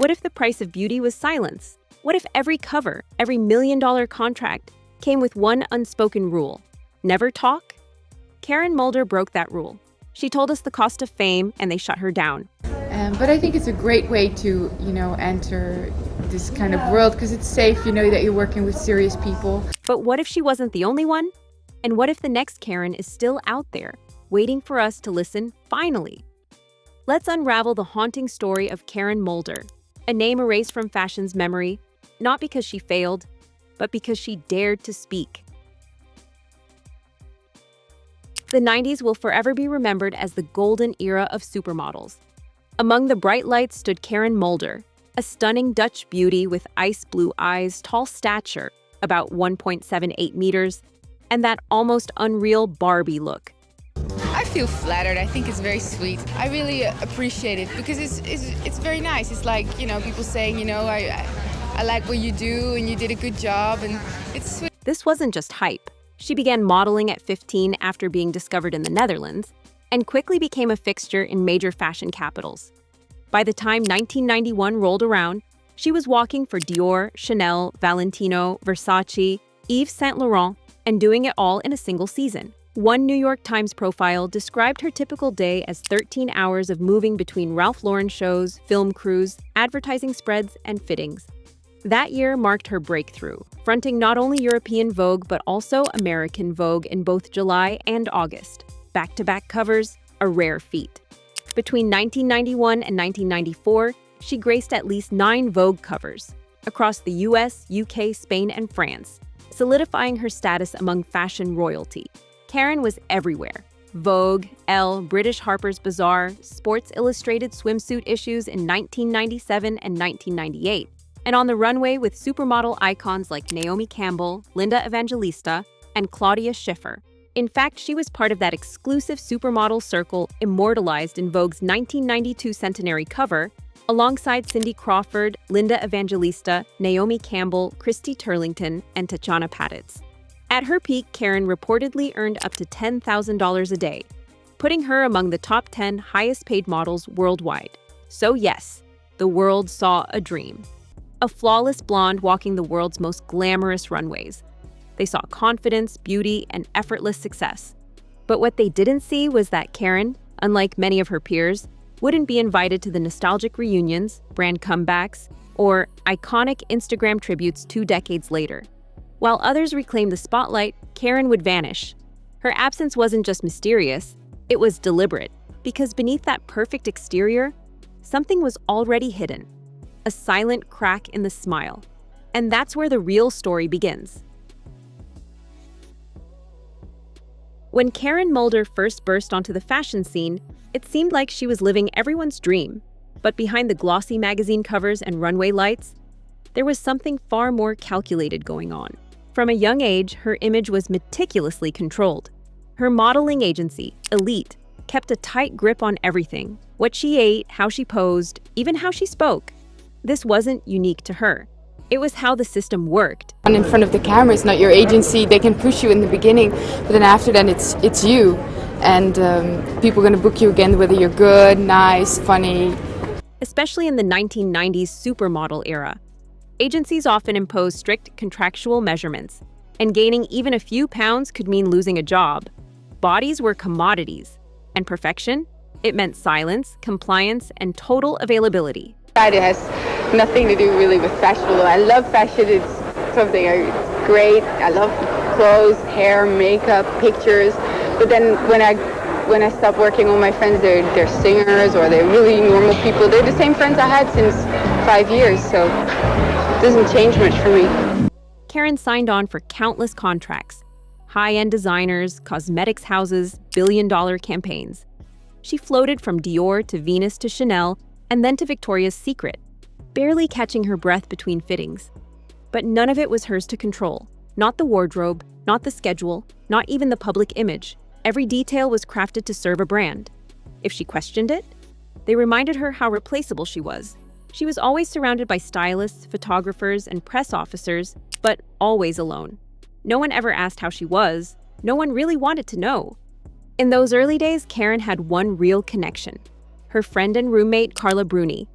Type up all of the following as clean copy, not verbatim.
What if the price of beauty was silence? What if every cover, every $1 million contract, came with one unspoken rule? Never talk? Karen Moulder broke that rule. She told us the cost of fame, and they shut her down. But I think it's a great way to, enter this kind of world because it's safe, that you're working with serious people. But what if she wasn't the only one? And what if the next Karen is still out there, waiting for us to listen finally? Let's unravel the haunting story of Karen Moulder, a name erased from fashion's memory, not because she failed, but because she dared to speak. The 90s will forever be remembered as the golden era of supermodels. Among the bright lights stood Karen Moulder, a stunning Dutch beauty with ice blue eyes, tall stature, about 1.78 meters, and that almost unreal Barbie look. I feel flattered. I think it's very sweet. I really appreciate it because it's very nice. It's like, people saying, I like what you do and you did a good job, and it's sweet. This wasn't just hype. She began modeling at 15 after being discovered in the Netherlands and quickly became a fixture in major fashion capitals. By the time 1991 rolled around, she was walking for Dior, Chanel, Valentino, Versace, Yves Saint Laurent, and doing it all in a single season. One New York Times profile described her typical day as 13 hours of moving between Ralph Lauren shows, film crews, advertising spreads, and fittings. That year marked her breakthrough, fronting not only European Vogue but also American Vogue in both July and August. Back-to-back covers, a rare feat. Between 1991 and 1994, she graced at least 9 Vogue covers across the US, UK, Spain, and France, solidifying her status among fashion royalty. Karen was everywhere. Vogue, Elle, British Harper's Bazaar, Sports Illustrated swimsuit issues in 1997 and 1998, and on the runway with supermodel icons like Naomi Campbell, Linda Evangelista, and Claudia Schiffer. In fact, she was part of that exclusive supermodel circle immortalized in Vogue's 1992 centenary cover, alongside Cindy Crawford, Linda Evangelista, Naomi Campbell, Christy Turlington, and Tatjana Patitz. At her peak, Karen reportedly earned up to $10,000 a day, putting her among the top 10 highest-paid models worldwide. So yes, the world saw a dream. A flawless blonde walking the world's most glamorous runways. They saw confidence, beauty, and effortless success. But what they didn't see was that Karen, unlike many of her peers, wouldn't be invited to the nostalgic reunions, brand comebacks, or iconic Instagram tributes 2 decades later. While others reclaimed the spotlight, Karen would vanish. Her absence wasn't just mysterious, it was deliberate, because beneath that perfect exterior, something was already hidden. A silent crack in the smile. And that's where the real story begins. When Karen Moulder first burst onto the fashion scene, it seemed like she was living everyone's dream. But behind the glossy magazine covers and runway lights, there was something far more calculated going on. From a young age, her image was meticulously controlled. Her modeling agency, Elite, kept a tight grip on everything: what she ate, how she posed, even how she spoke. This wasn't unique to her. It was how the system worked. And in front of the camera, it's not your agency. They can push you in the beginning, but then after that, it's you. And people are going to book you again, whether you're good, nice, funny. Especially in the 1990s supermodel era, agencies often imposed strict contractual measurements, and gaining even a few pounds could mean losing a job. Bodies were commodities, and perfection? It meant silence, compliance, and total availability. It has nothing to do really with fashion. Although I love fashion, it's something great. I love clothes, hair, makeup, pictures. But then when I stop working, all my friends, they're singers or they're really normal people. They're the same friends I had since 5 years, so it doesn't change much for me. Karen signed on for countless contracts, high-end designers, cosmetics houses, billion-dollar campaigns. She floated from Dior to Venus to Chanel, and then to Victoria's Secret, barely catching her breath between fittings. But none of it was hers to control. Not the wardrobe, not the schedule, not even the public image. Every detail was crafted to serve a brand. If she questioned it, they reminded her how replaceable she was. She was always surrounded by stylists, photographers, and press officers, but always alone. No one ever asked how she was. No one really wanted to know. In those early days, Karen had one real connection: her friend and roommate, Carla Bruni.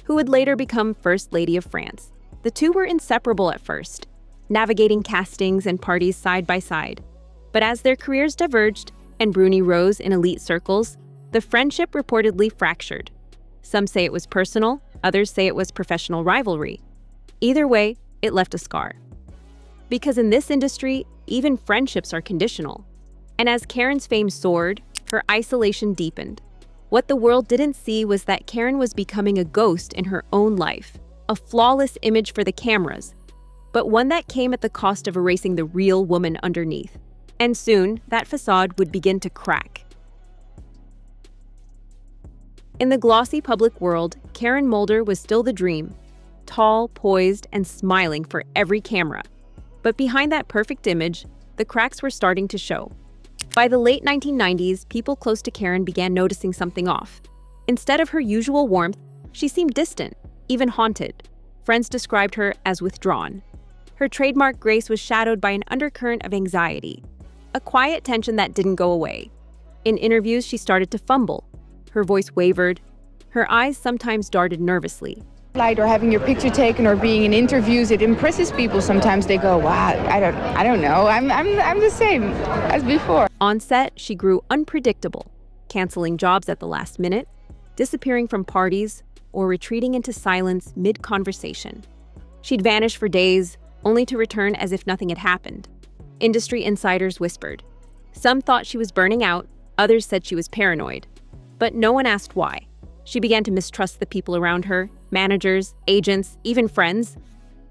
who would later become First Lady of France. The two were inseparable at first, navigating castings and parties side by side. But as their careers diverged and Bruni rose in elite circles, the friendship reportedly fractured. Some say it was personal, others say it was professional rivalry. Either way, it left a scar. Because in this industry, even friendships are conditional. And as Karen's fame soared, her isolation deepened. What the world didn't see was that Karen was becoming a ghost in her own life, a flawless image for the cameras, but one that came at the cost of erasing the real woman underneath. And soon, that facade would begin to crack. In the glossy public world, Karen Moulder was still the dream, tall, poised, and smiling for every camera. But behind that perfect image, the cracks were starting to show. By the late 1990s, people close to Karen began noticing something off. Instead of her usual warmth, she seemed distant, even haunted. Friends described her as withdrawn. Her trademark grace was shadowed by an undercurrent of anxiety, a quiet tension that didn't go away. In interviews, she started to fumble. Her voice wavered. Her eyes sometimes darted nervously. Or having your picture taken or being in interviews, it impresses people. Sometimes they go, wow, I don't know. I'm the same as before. On set, she grew unpredictable, canceling jobs at the last minute, disappearing from parties, or retreating into silence mid-conversation. She'd vanish for days, only to return as if nothing had happened. Industry insiders whispered. Some thought she was burning out, others said she was paranoid. But no one asked why. She began to mistrust the people around her, managers, agents, even friends.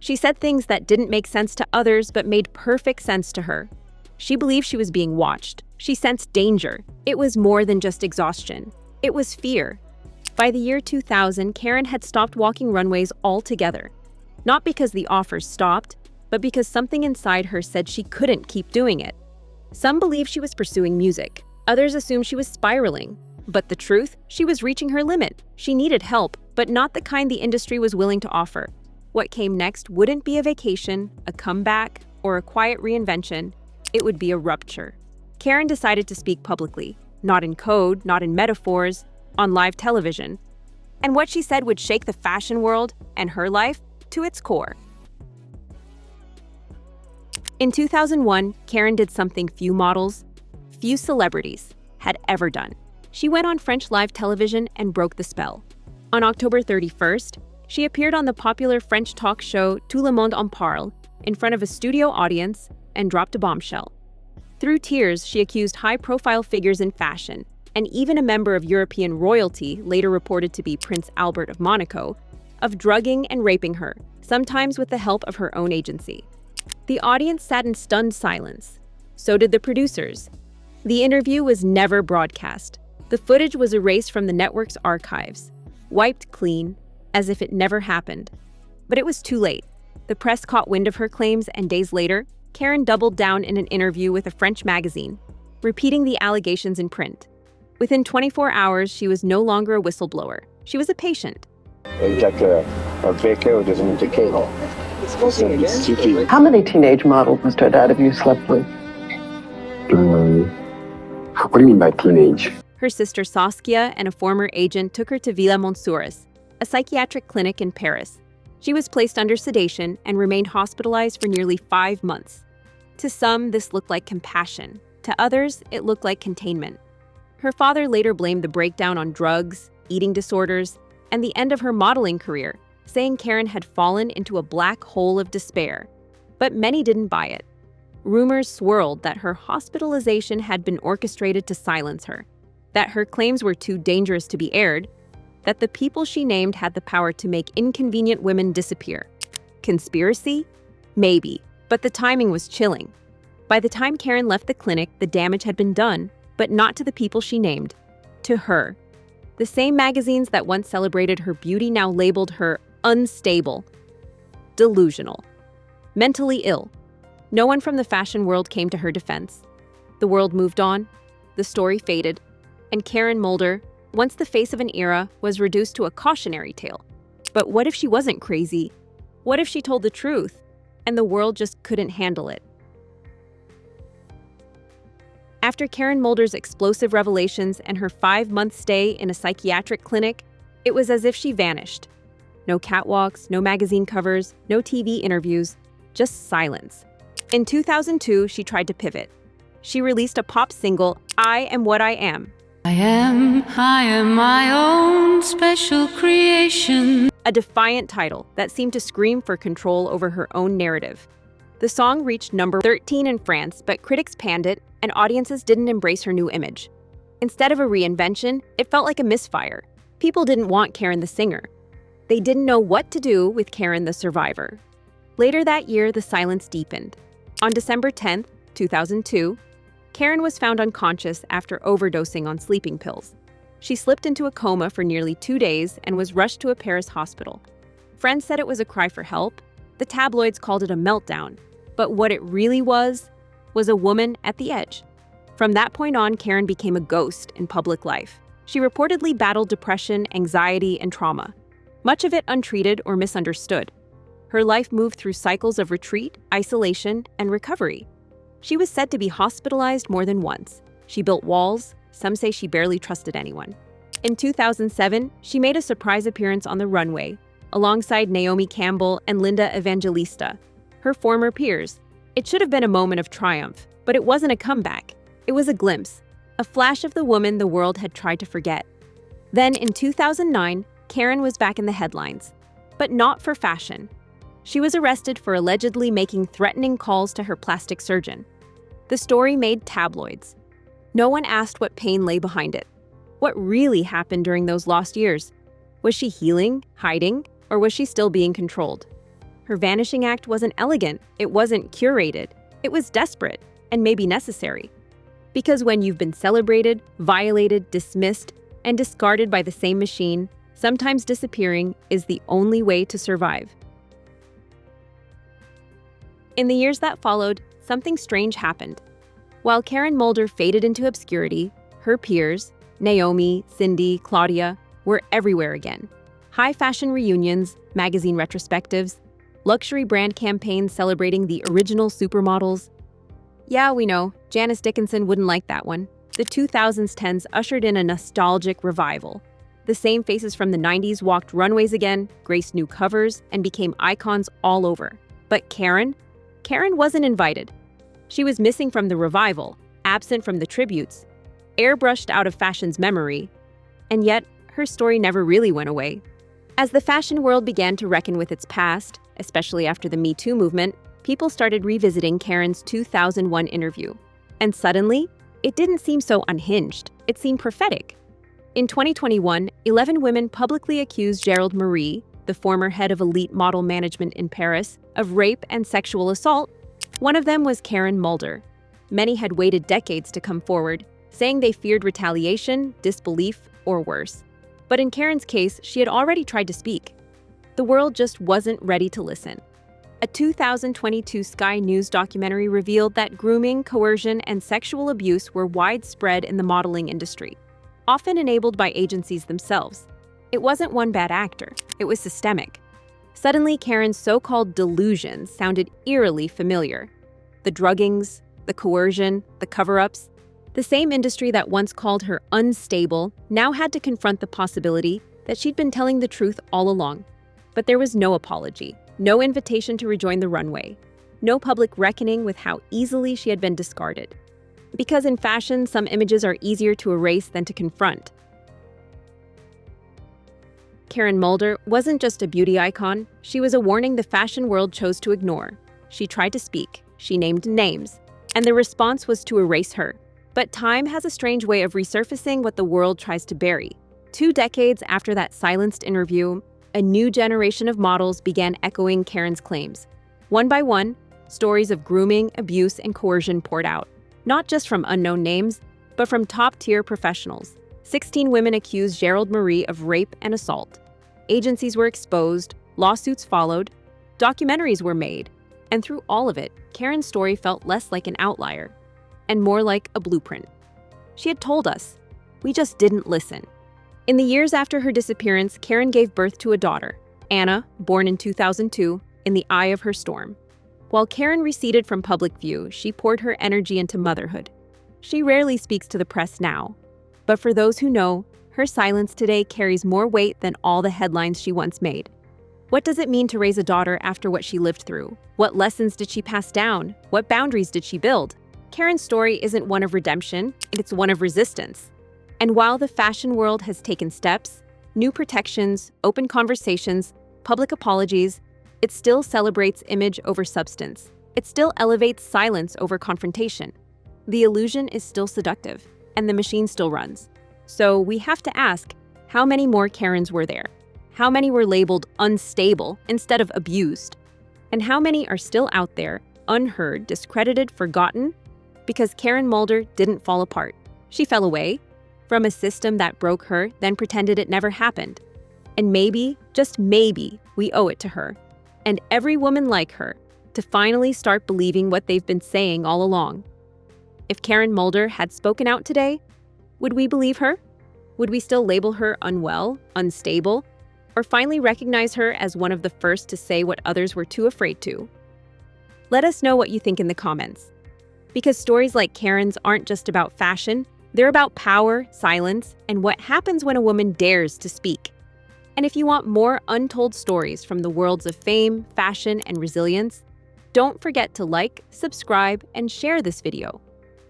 She said things that didn't make sense to others but made perfect sense to her. She believed she was being watched. She sensed danger. It was more than just exhaustion. It was fear. By the year 2000, Karen had stopped walking runways altogether. Not because the offers stopped, but because something inside her said she couldn't keep doing it. Some believed she was pursuing music. Others assumed she was spiraling. But the truth, she was reaching her limit. She needed help, but not the kind the industry was willing to offer. What came next wouldn't be a vacation, a comeback, or a quiet reinvention. It would be a rupture. Karen decided to speak publicly, not in code, not in metaphors, on live television. And what she said would shake the fashion world and her life to its core. In 2001, Karen did something few models, few celebrities, had ever done. She went on French live television and broke the spell. On October 31st, she appeared on the popular French talk show Tout le monde en parle in front of a studio audience and dropped a bombshell. Through tears, she accused high-profile figures in fashion, and even a member of European royalty, later reported to be Prince Albert of Monaco, of drugging and raping her, sometimes with the help of her own agency. The audience sat in stunned silence. So did the producers. The interview was never broadcast. The footage was erased from the network's archives, wiped clean, as if it never happened. But it was too late. The press caught wind of her claims, and days later, Karen doubled down in an interview with a French magazine, repeating the allegations in print. Within 24 hours, she was no longer a whistleblower. She was a patient. How many teenage models, Mr. Haddad, have you slept with? What do you mean by teenage? Her sister Saskia and a former agent took her to Villa Montsouris, a psychiatric clinic in Paris. She was placed under sedation and remained hospitalized for nearly 5 months. To some, this looked like compassion. To others, it looked like containment. Her father later blamed the breakdown on drugs, eating disorders, and the end of her modeling career, saying Karen had fallen into a black hole of despair. But many didn't buy it. Rumors swirled that her hospitalization had been orchestrated to silence her, that her claims were too dangerous to be aired, that the people she named had the power to make inconvenient women disappear. Conspiracy? Maybe, but the timing was chilling. By the time Karen left the clinic, the damage had been done, but not to the people she named, to her. The same magazines that once celebrated her beauty now labeled her unstable, delusional, mentally ill. No one from the fashion world came to her defense. The world moved on, the story faded, and Karen Moulder, once the face of an era, was reduced to a cautionary tale. But what if she wasn't crazy? What if she told the truth, and the world just couldn't handle it? After Karen Moulder's explosive revelations and her 5-month stay in a psychiatric clinic, it was as if she vanished. No catwalks, no magazine covers, no TV interviews, just silence. In 2002, she tried to pivot. She released a pop single, I Am What I Am. I am my own special creation. A defiant title that seemed to scream for control over her own narrative. The song reached number 13 in France, but critics panned it, and audiences didn't embrace her new image. Instead of a reinvention, it felt like a misfire. People didn't want Karen the singer. They didn't know what to do with Karen the survivor. Later that year, the silence deepened. On December 10, 2002, Karen was found unconscious after overdosing on sleeping pills. She slipped into a coma for nearly 2 days and was rushed to a Paris hospital. Friends said it was a cry for help. The tabloids called it a meltdown. But what it really was a woman at the edge. From that point on, Karen became a ghost in public life. She reportedly battled depression, anxiety, and trauma, much of it untreated or misunderstood. Her life moved through cycles of retreat, isolation, and recovery. She was said to be hospitalized more than once. She built walls. Some say she barely trusted anyone. In 2007, she made a surprise appearance on the runway, alongside Naomi Campbell and Linda Evangelista, her former peers. It should have been a moment of triumph, but it wasn't a comeback. It was a glimpse, a flash of the woman the world had tried to forget. Then, in 2009, Karen was back in the headlines, but not for fashion. She was arrested for allegedly making threatening calls to her plastic surgeon. The story made tabloids. No one asked what pain lay behind it. What really happened during those lost years? Was she healing, hiding, or was she still being controlled? Her vanishing act wasn't elegant, it wasn't curated, it was desperate, and maybe necessary. Because when you've been celebrated, violated, dismissed, and discarded by the same machine, sometimes disappearing is the only way to survive. In the years that followed, something strange happened. While Karen Moulder faded into obscurity, her peers, Naomi, Cindy, Claudia, were everywhere again. High fashion reunions, magazine retrospectives, luxury brand campaigns celebrating the original supermodels. Yeah, we know, Janice Dickinson wouldn't like that one. The 2010s ushered in a nostalgic revival. The same faces from the 90s walked runways again, graced new covers, and became icons all over. But Karen wasn't invited. She was missing from the revival, absent from the tributes, airbrushed out of fashion's memory, and yet her story never really went away. As the fashion world began to reckon with its past, especially after the Me Too movement, people started revisiting Karen's 2001 interview. And suddenly, it didn't seem so unhinged, it seemed prophetic. In 2021, 11 women publicly accused Gerald Marie, the former head of elite model management in Paris, of rape and sexual assault. One of them was Karen Mulder. Many had waited decades to come forward, saying they feared retaliation, disbelief, or worse. But in Karen's case, she had already tried to speak. The world just wasn't ready to listen. A 2022 Sky News documentary revealed that grooming, coercion, and sexual abuse were widespread in the modeling industry, often enabled by agencies themselves. It wasn't one bad actor, it was systemic. Suddenly, Karen's so-called delusions sounded eerily familiar. The druggings, the coercion, the cover-ups. The same industry that once called her unstable now had to confront the possibility that she'd been telling the truth all along. But there was no apology, no invitation to rejoin the runway, no public reckoning with how easily she had been discarded. Because in fashion, some images are easier to erase than to confront. Karen Moulder wasn't just a beauty icon, she was a warning the fashion world chose to ignore. She tried to speak, she named names, and the response was to erase her. But time has a strange way of resurfacing what the world tries to bury. 2 decades after that silenced interview, a new generation of models began echoing Karen's claims. One by one, stories of grooming, abuse, and coercion poured out. Not just from unknown names, but from top-tier professionals. 16 women accused Gerald Marie of rape and assault. Agencies were exposed, lawsuits followed, documentaries were made, and through all of it, Karen's story felt less like an outlier and more like a blueprint. She had told us, we just didn't listen. In the years after her disappearance, Karen gave birth to a daughter, Anna, born in 2002, in the eye of her storm. While Karen receded from public view, she poured her energy into motherhood. She rarely speaks to the press now, but for those who know, her silence today carries more weight than all the headlines she once made. What does it mean to raise a daughter after what she lived through? What lessons did she pass down? What boundaries did she build? Karen's story isn't one of redemption, it's one of resistance. And while the fashion world has taken steps, new protections, open conversations, public apologies, it still celebrates image over substance. It still elevates silence over confrontation. The illusion is still seductive, and the machine still runs. So we have to ask, how many more Karens were there? How many were labeled unstable instead of abused? And how many are still out there, unheard, discredited, forgotten? Because Karen Mulder didn't fall apart. She fell away from a system that broke her, then pretended it never happened. And maybe, just maybe, we owe it to her, and every woman like her, to finally start believing what they've been saying all along. If Karen Mulder had spoken out today, would we believe her? Would we still label her unwell, unstable, or finally recognize her as one of the first to say what others were too afraid to? Let us know what you think in the comments. Because stories like Karen's aren't just about fashion, they're about power, silence, and what happens when a woman dares to speak. And if you want more untold stories from the worlds of fame, fashion, and resilience, don't forget to like, subscribe, and share this video.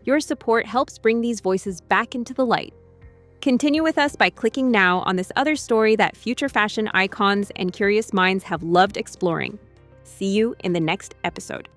Your support helps bring these voices back into the light. Continue with us by clicking now on this other story that future fashion icons and curious minds have loved exploring. See you in the next episode.